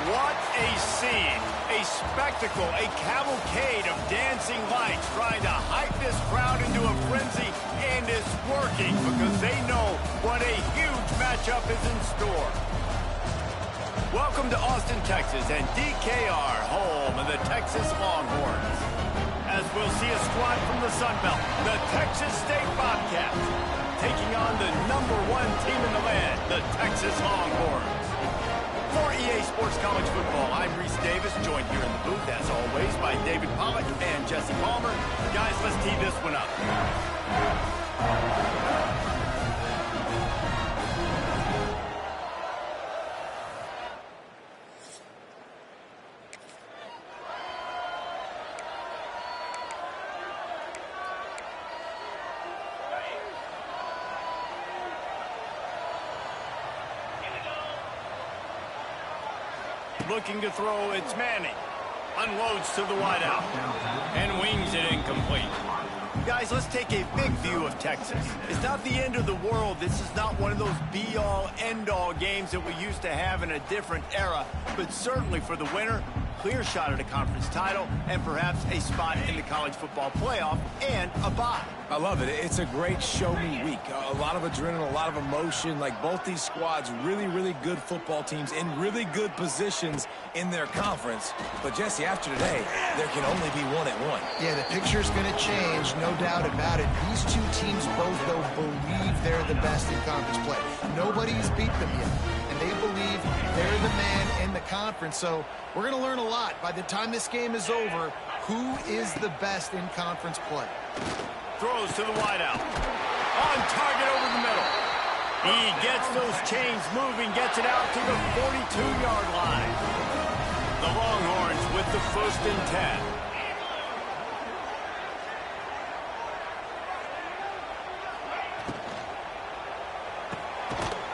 What a scene, a spectacle, a cavalcade of dancing lights trying to hype this crowd into a frenzy, and it's working because they know what a huge matchup is in store. Welcome to Austin, Texas, and DKR, home of the Texas Longhorns. As we'll see a squad from the Sun Belt, the Texas State Bobcats, taking on the #1 team in the land, the Texas Longhorns. For EA Sports College Football, I'm Reese Davis, joined here in the booth, as always, by David Pollack and Jesse Palmer. Guys, let's tee this one up. Looking to throw, it's Manning. Unloads to the wideout. And wings it incomplete. Guys, let's take a big view of Texas. It's not the end of the world. This is not one of those be-all, end-all games that we used to have in a different era. But certainly for the winner, clear shot at a conference title and perhaps a spot in the college football playoff and a bye. I love it. It's a great show-me week. A lot of adrenaline, a lot of emotion. Like both these squads, really, really good football teams in really good positions in their conference. But, Jesse, after today, there can only be one at one. Yeah, the picture's going to change, no doubt about it. These two teams both, though, believe they're the best in conference play. Nobody's beat them yet, and they believe they're the man in the conference. So we're going to learn a lot. By the time this game is over, who is the best in conference play? Throws to the wideout. On target over the middle. He gets those chains moving, gets it out to the 42-yard line. The Longhorns with the 1st and 10.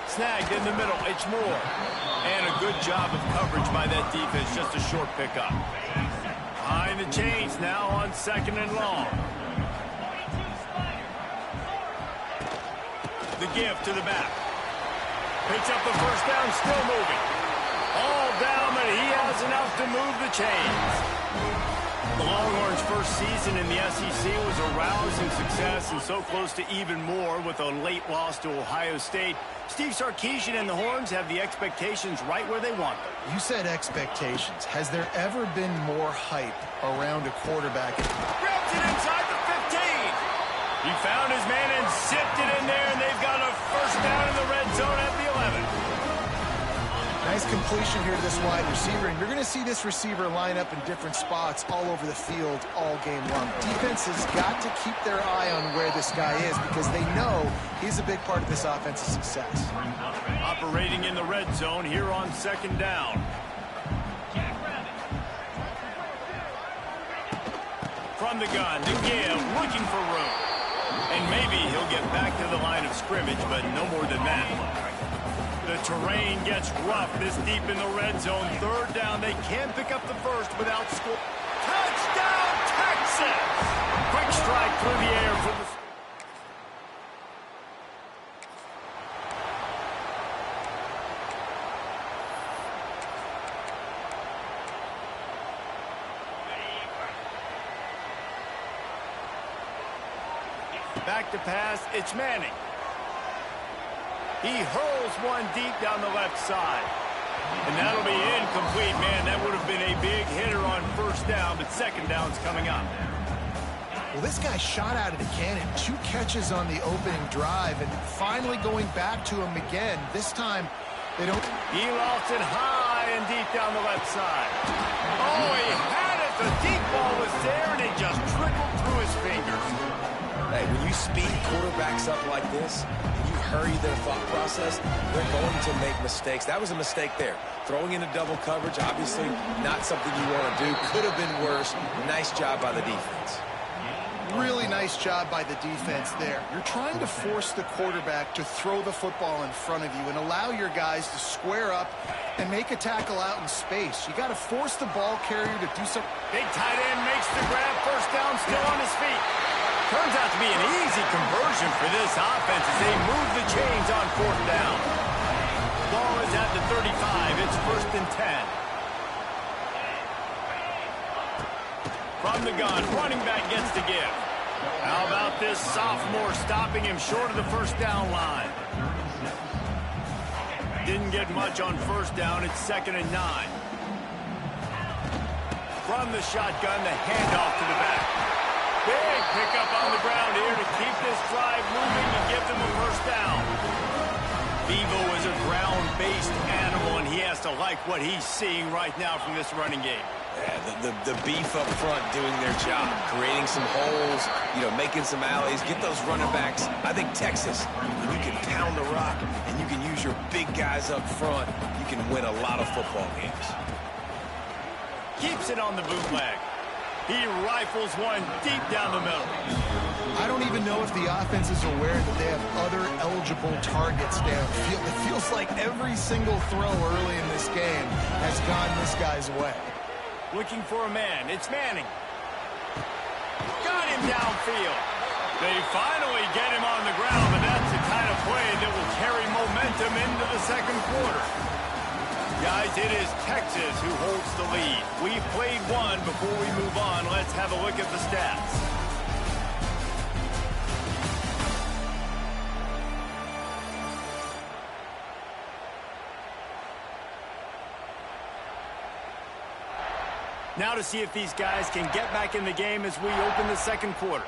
Snagged in the middle. It's Moore. And a good job of coverage by that defense. Just a short pickup. Behind the chains now on 2nd and long. The give to the back. Picks up the 1st down, still moving. All down, but he has enough to move the chains. The Longhorns' first season in the SEC was a rousing success and so close to even more with a late loss to Ohio State. Steve Sarkisian and the Horns have the expectations right where they want them. You said expectations. Has there ever been more hype around a quarterback? Grabs it inside the 15. He found his man and zipped it in there, and they've got a 1st down in the red zone at the 11. Nice completion here to this wide receiver, and you're going to see this receiver line up in different spots all over the field all game long. Defense has got to keep their eye on where this guy is because they know he's a big part of this offense's success. Operating in the red zone here on 2nd down. From the gun, to give, looking for room. And maybe he'll get back to the line of scrimmage, but no more than that. The terrain gets rough this deep in the red zone. 3rd down, they can pick up the 1st without score. Touchdown, Texas! Quick strike through the air for the... Back to pass, it's Manning. He hurls one deep down the left side. And that'll be incomplete. Man, that would have been a big hitter on 1st down, but 2nd down's coming up. Well, this guy shot out of the cannon. 2 catches on the opening drive, and finally going back to him again. This time, they don't... He lost it high and deep down the left side. Oh, he had it. The deep ball was there, and it just trickled through his fingers. Hey, when you speed quarterbacks up like this, and you hurry their thought process, they're going to make mistakes. That was a mistake there. Throwing into double coverage, obviously not something you want to do. Could have been worse. Nice job by the defense. Really nice job by the defense there. You're trying to force the quarterback to throw the football in front of you and allow your guys to square up and make a tackle out in space. You got to force the ball carrier to do something. Big tight end makes the grab. 1st down, still on his feet. Turns out to be an easy conversion for this offense as they move the chains on 4th down. Ball is at the 35. It's 1st and 10. From the gun, running back gets to give. How about this sophomore stopping him short of the first down line? Didn't get much on first down. It's 2nd and 9. From the shotgun, the handoff to the back. Big pickup on the ground here to keep this drive moving and give them a first down. Bevo is a ground-based animal, and he has to like what he's seeing right now from this running game. Yeah, the beef up front doing their job, creating some holes, making some alleys, get those running backs. I think Texas, when you can pound the rock and you can use your big guys up front, you can win a lot of football games. Keeps it on the bootleg. He rifles one deep down the middle. I don't even know if the offense is aware that they have other eligible targets downfield. It feels like every single throw early in this game has gone this guy's way. Looking for a man. It's Manning. Got him downfield. They finally get him on the ground, but that's the kind of play that will carry momentum into the second quarter. Guys, it is Texas who holds the lead. We've played one. Before we move on, let's have a look at the stats. Now to see if these guys can get back in the game as we open the second quarter.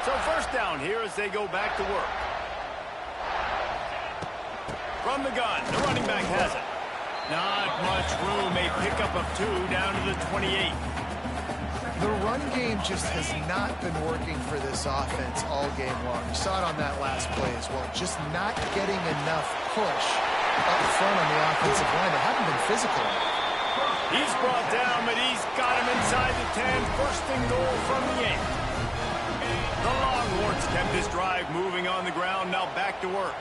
So first down here as they go back to work. From the gun, the running back has it. Not much room, a pickup of 2 down to the 28. The run game just has not been working for this offense all game long. You saw it on that last play as well. Just not getting enough push up front on the offensive line. They haven't been physical. He's brought down, but he's got him inside the 10. First and goal from the 8. The Longhorns kept this drive moving on the ground. Now back to work.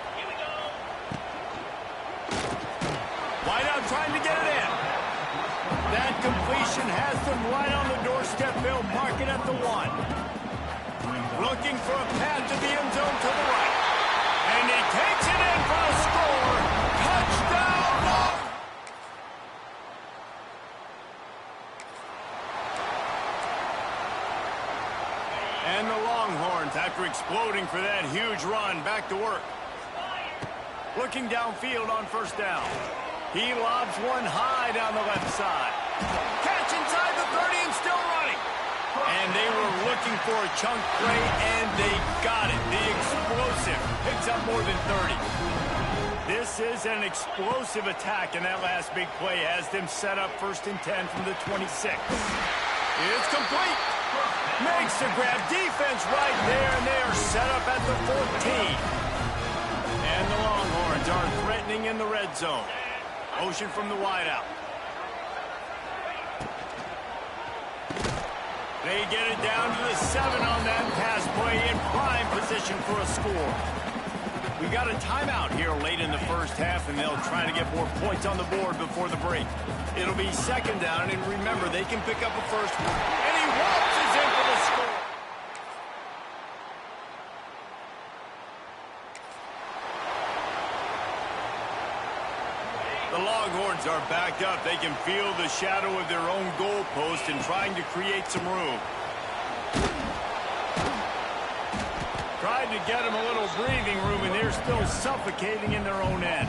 Wideout trying to get it in. That completion has them right on the doorstep. They'll mark it at the 1. Looking for a path to the end zone to the right. And he takes it in for a score. Touchdown, Longhorns! And the Longhorns, after exploding for that huge run, back to work. Looking downfield on first down. He lobs one high down the left side. Catch inside the 30 and still running. And they were looking for a chunk play, and they got it. The explosive picks up more than 30. This is an explosive attack, and that last big play has them set up 1st and 10 from the 26. It's complete. Makes the grab. Defense right there, and they are set up at the 14. And the Longhorns are threatening in the red zone. Motion from the wideout. They get it down to the 7 on that pass play, in prime position for a score. We got a timeout here late in the first half, and they'll try to get more points on the board before the break. It'll be 2nd down, and remember, they can pick up a first. And he waltzes in for the score. The Longhorns are backed up. They can feel the shadow of their own goalpost and trying to create some room. Tried to get them a little breathing room, and they're still suffocating in their own end.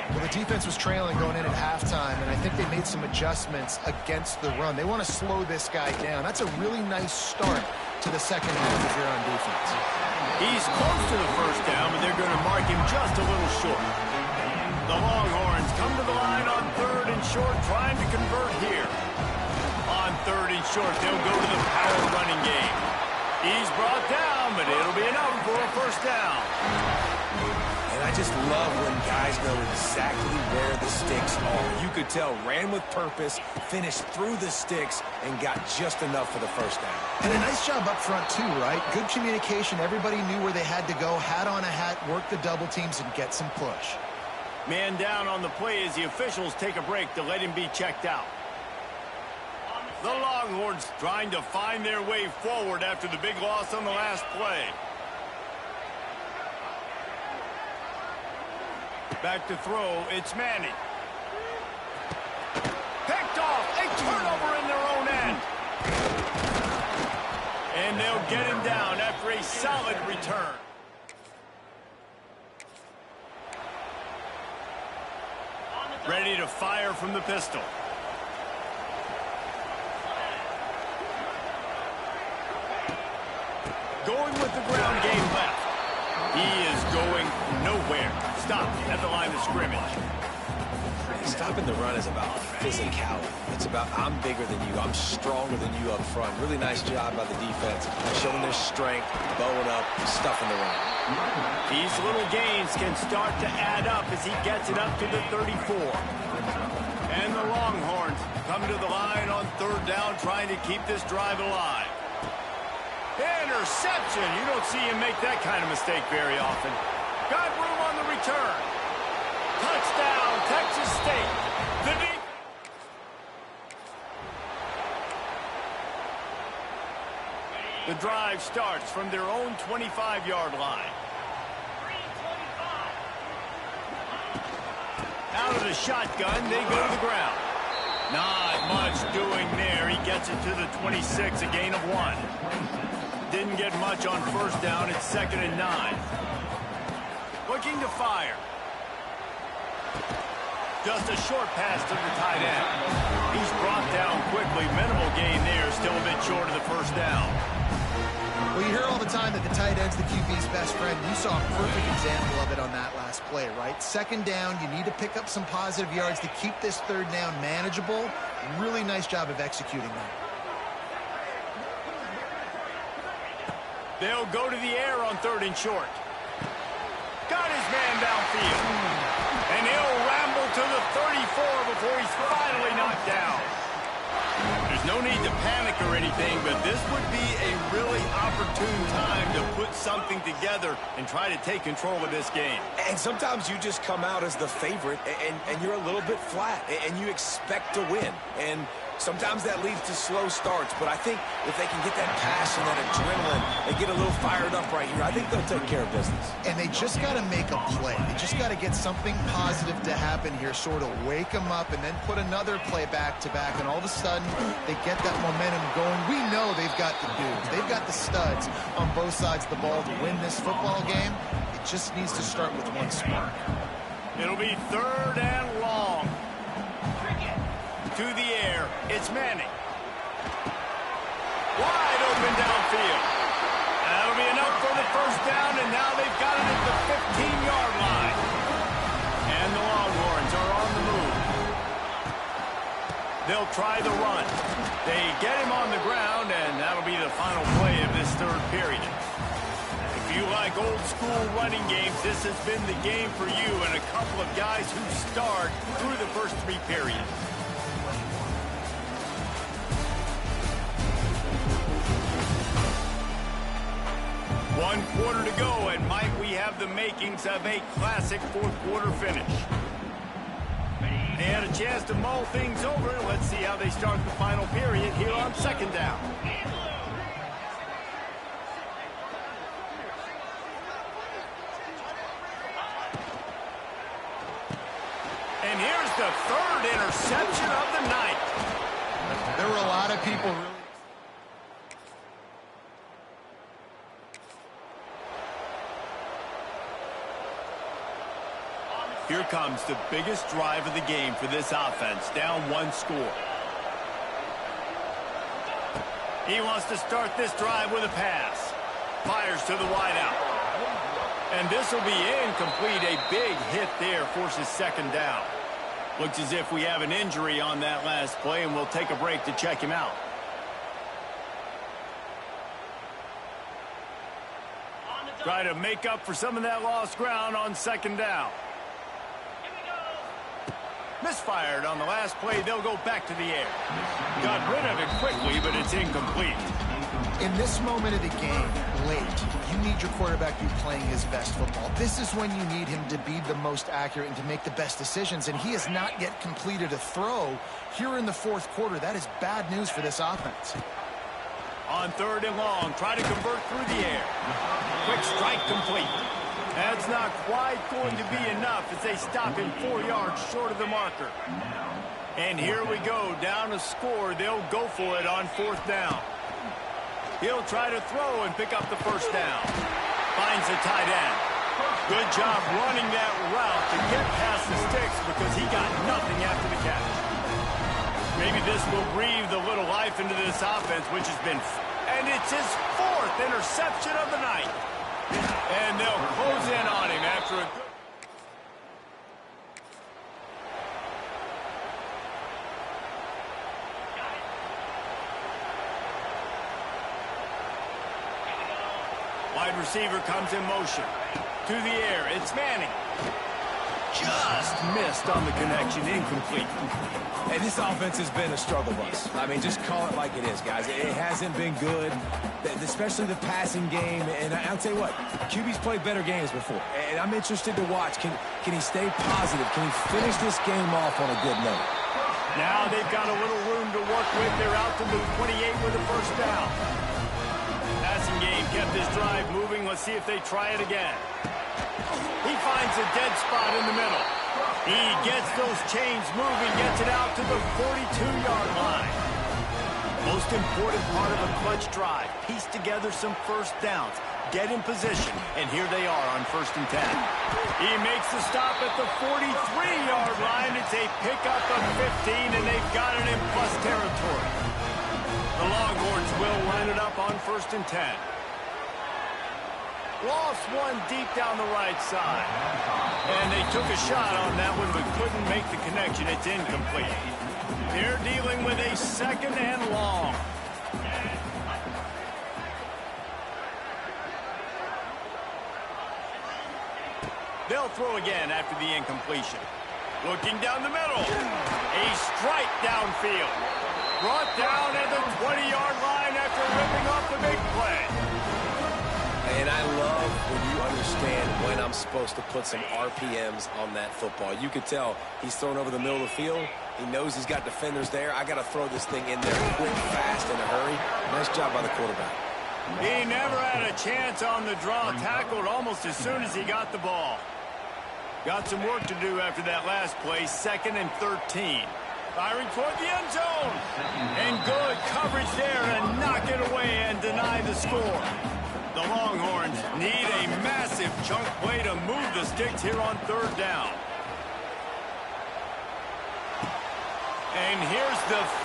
Well, the defense was trailing going in at halftime, and I think they made some adjustments against the run. They want to slow this guy down. That's a really nice start to the second half if you're on defense. He's close to the first down, but they're going to mark him just a little short. The Longhorns come to the line on 3rd and short, trying to convert here. On 3rd and short, they'll go to the power running game. He's brought down, but it'll be enough for a first down. And I just love when guys know exactly where the sticks are. You could tell, ran with purpose, finished through the sticks, and got just enough for the first down. And a nice job up front, too, right? Good communication. Everybody knew where they had to go, hat on a hat, work the double teams, and get some push. Man down on the play as the officials take a break to let him be checked out. The Longhorns trying to find their way forward after the big loss on the last play. Back to throw, it's Manning. Picked off, a turnover in their own And they'll get him down after a solid return. Ready to fire from the pistol. Going with the ground game left. He is going nowhere. Stop at the line of scrimmage. Stopping the run is about physicality. It's about I'm bigger than you. I'm stronger than you up front. Really nice job by the defense, showing their strength, bowing up, stuffing the run. These little gains can start to add up as he gets it up to the 34. And the Longhorns come to the line on third down, trying to keep this drive alive. Interception. You don't see him make that kind of mistake very often. Got room on the return. Touchdown, Texas State. The drive starts from their own 25-yard line. Out of the shotgun, they go to the ground. Not much doing there. He gets it to the 26, a gain of 1. Didn't get much on first down. It's 2nd and 9. Looking to fire. Just a short pass to the tight end. He's brought down quickly. Minimal gain there. Still a bit short of the first down. Well, you hear all the time that the tight end's the QB's best friend. You saw a perfect example of it on that last play, right? 2nd down, you need to pick up some positive yards to keep this 3rd down manageable. Really nice job of executing that. They'll go to the air on 3rd and short. Got his man downfield. And he'll ramble to the 34 before he's finally knocked down. There's no need to panic or anything, but this would be a really opportune time to put something together and try to take control of this game. And sometimes you just come out as the favorite, and you're a little bit flat, and you expect to win. And sometimes that leads to slow starts, but I think if they can get that passion, that adrenaline, and get a little fired up right here, I think they'll take care of business. And they just got to make a play. They just got to get something positive to happen here, sort of wake them up, and then put another play back-to-back, and all of a sudden, they get that momentum going. We know they've got the dudes. They've got the studs on both sides of the ball to win this football game. It just needs to start with one spark. It'll be 3rd and long. To the air, it's Manning. Wide open downfield. That'll be enough for the first down, and now they've got it at the 15-yard line. And the Longhorns are on the move. They'll try the run. They get him on the ground, and that'll be the final play of this 3rd period. If you like old-school running games, this has been the game for you and a couple of guys who starred through the first 3 periods. One quarter to go, and Mike, we have the makings of a classic 4th quarter finish. They had a chance to mull things over. Let's see how they start the final period here on 2nd down. And here's the 3rd interception of the night. There were a lot of people really... Here comes the biggest drive of the game for this offense, down 1 score. He wants to start this drive with a pass. Fires to the wideout. And this will be incomplete. A big hit there forces 2nd down. Looks as if we have an injury on that last play, and we'll take a break to check him out. Try to make up for some of that lost ground on 2nd down. Misfired on the last play. They'll go back to the air. Got rid of it quickly, but it's incomplete. In this moment of the game, late, you need your quarterback to be playing his best football. This is when you need him to be the most accurate and to make the best decisions, and he has not yet completed a throw here in the 4th quarter. That is bad news for this offense. On 3rd and long, try to convert through the air. Quick strike complete. That's not quite going to be enough as they stop him 4 yards short of the marker. And here we go, down a score. They'll go for it on 4th down. He'll try to throw and pick up the first down. Finds the tight end. Good job running that route to get past the sticks because he got nothing after the catch. Maybe this will breathe a little life into this offense, which has been... And it's his 4th interception of the night. And they'll close in on him after a good... Wide receiver comes in motion. To the air, it's Manning. Just missed on the connection, incomplete. Hey, this offense has been a struggle bus. I mean, just call it like it is, guys. It hasn't been good, especially the passing game. And I'll tell you what, QB's played better games before. And I'm interested to watch. Can he stay positive? Can he finish this game off on a good note? Now they've got a little room to work with. They're out to the 28 with a first down. Passing game kept his drive moving. Let's see if they try it again. He finds a dead spot in the middle. He gets those chains moving, gets it out to the 42-yard line. Most important part of a clutch drive. Piece together some first downs. Get in position. And here they are on 1st and 10. He makes the stop at the 43-yard line. It's a pickup of 15, and they've got it in plus territory. The Longhorns will line it up on 1st and 10. Lost one deep down the right side. And they took a shot on that one, but couldn't make the connection. It's incomplete. They're dealing with a 2nd and long. They'll throw again after the incompletion. Looking down the middle. A strike downfield. Brought down at the 20-yard line after ripping off the big play. And I love when you understand when I'm supposed to put some RPMs on that football. You could tell he's thrown over the middle of the field. He knows he's got defenders there. I got to throw this thing in there quick, fast, in a hurry. Nice job by the quarterback. He never had a chance on the draw. Tackled almost as soon as he got the ball. Got some work to do after that last play. 2nd and 13. Firing toward the end zone. And good coverage there to knock it away and deny the score. The Longhorns need a massive chunk play to move the sticks here on 3rd down. And here's the